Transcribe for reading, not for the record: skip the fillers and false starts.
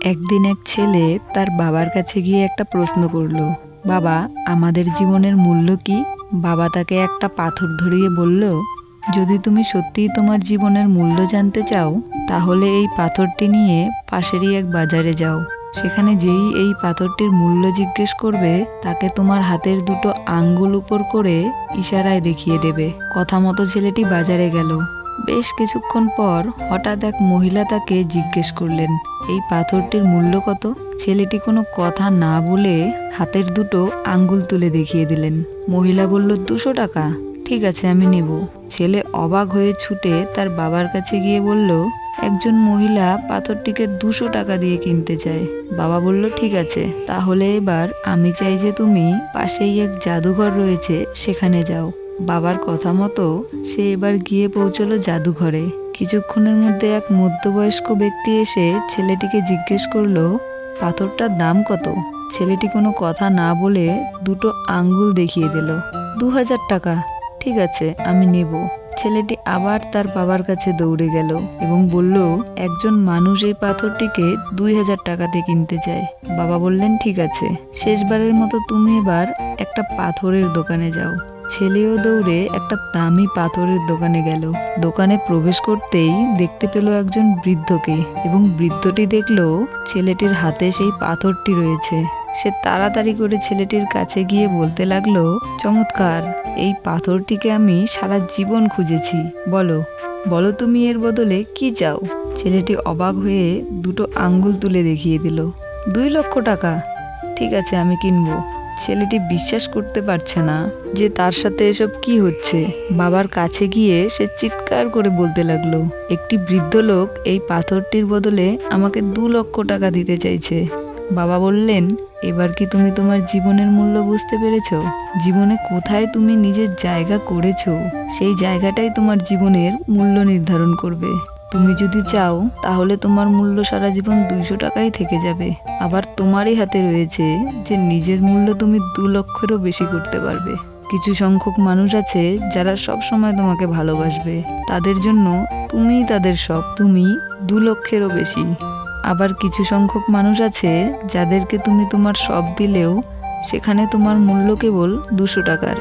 একদিন এক ছেলে তার বাবার কাছে গিয়ে একটা প্রশ্ন করলো, বাবা, আমাদের জীবনের মূল্য কি? বাবা তাকে একটা পাথর ধরিয়ে বলল, যদি তুমি সত্যিই তোমার জীবনের মূল্য জানতে চাও, তাহলে এই পাথরটি নিয়ে পাশেরই এক বাজারে যাও। সেখানে যেই এই পাথরটির মূল্য জিজ্ঞেস করবে, তাকে তোমার হাতের দুটো আঙ্গুল উপর করে ইশারায় দেখিয়ে দেবে। কথা মতো ছেলেটি বাজারে গেল। বেশ কিছুক্ষণ পর হঠাৎ এক মহিলা তাকে জিজ্ঞেস করলেন, এই পাথরটির মূল্য কত? ছেলেটি কোনো কথা না বলে হাতের দুটো আঙ্গুল তুলে দেখিয়ে দিলেন। মহিলা বলল, 200 টাকা। ঠিক আছে, আমি নেব। ছেলে অবাক হয়ে ছুটে তার বাবার কাছে গিয়ে বলল, একজন মহিলা পাথরটিকে 200 টাকা দিয়ে কিনতে চায়। বাবা বলল, ঠিক আছে, তাহলে এবার আমি চাই যে তুমি পাশেই এক জাদুঘর রয়েছে, সেখানে যাও। বাবার কথা মতো সে এবার গিয়ে পৌঁছলো জাদুঘরে। কিছুক্ষণের মধ্যে এক মধ্যবয়স্ক ব্যক্তি এসে ছেলেটিকে জিজ্ঞেস করলো, পাথরটার দাম কত? ছেলেটি কোনো কথা না বলে দুটো আঙ্গুল দেখিয়ে দিল। 2000 টাকা। ঠিক আছে, আমি নেব। ছেলেটি আবার তার বাবার কাছে দৌড়ে গেল এবং বলল, একজন মানুষ এই পাথরটিকে 2000 টাকাতে কিনতে চায়। বাবা বললেন, ঠিক আছে, শেষবারের মতো তুমি এবার একটা পাথরের দোকানে যাও। ছেলেও দৌড়ে একটা দামি পাথরের দোকানে গেল। দোকানে প্রবেশ করতেই দেখতে পেল একজন বৃদ্ধকে, এবং বৃদ্ধটি দেখলো ছেলেটির হাতে সেই পাথরটি রয়েছে। সে তাড়াতাড়ি করে ছেলেটির কাছে গিয়ে বলতে লাগলো, চমৎকার, এই পাথরটিকে আমি সারা জীবন খুঁজেছি। বলো বলো তুমি এর বদলে কি চাও? ছেলেটি অবাক হয়ে দুটো আঙ্গুল তুলে দেখিয়ে দিল। 2 লক্ষ টাকা। ঠিক আছে, আমি কিনবো। ছেলেটি বিশ্বাস করতে পারছে না যে তার সাথে এসব কি হচ্ছে। বাবার কাছে গিয়ে সে চিৎকার করে বলতে লাগলো, একটি বৃদ্ধ লোক এই পাথরটির বদলে আমাকে 2 লক্ষ টাকা দিতে চাইছে। বাবা বললেন, এবার কি তুমি তোমার জীবনের মূল্য বুঝতে পেরেছো? জীবনে কোথায় তুমি নিজের জায়গা করেছো, সেই জায়গাটাই তোমার জীবনের মূল্য নির্ধারণ করবে। তুমি যদি চাও, তাহলে তোমার মূল্য সারা জীবন 200 টাকাই থেকে যাবে। আবার তোমারই হাতে রয়েছে যে নিজের মূল্য তুমি 2 লক্ষেরও বেশি করতে পারবে। কিছু সংখ্যক মানুষ আছে যারা সব সময় তোমাকে ভালোবাসবে। তাদের জন্য তুমিই তাদের সব, তুমি 2 লক্ষেরও বেশি। আবার কিছু সংখ্যক মানুষ আছে যাদেরকে তুমি তোমার সব দিলেও সেখানে তোমার মূল্য কেবল 200 টাকার।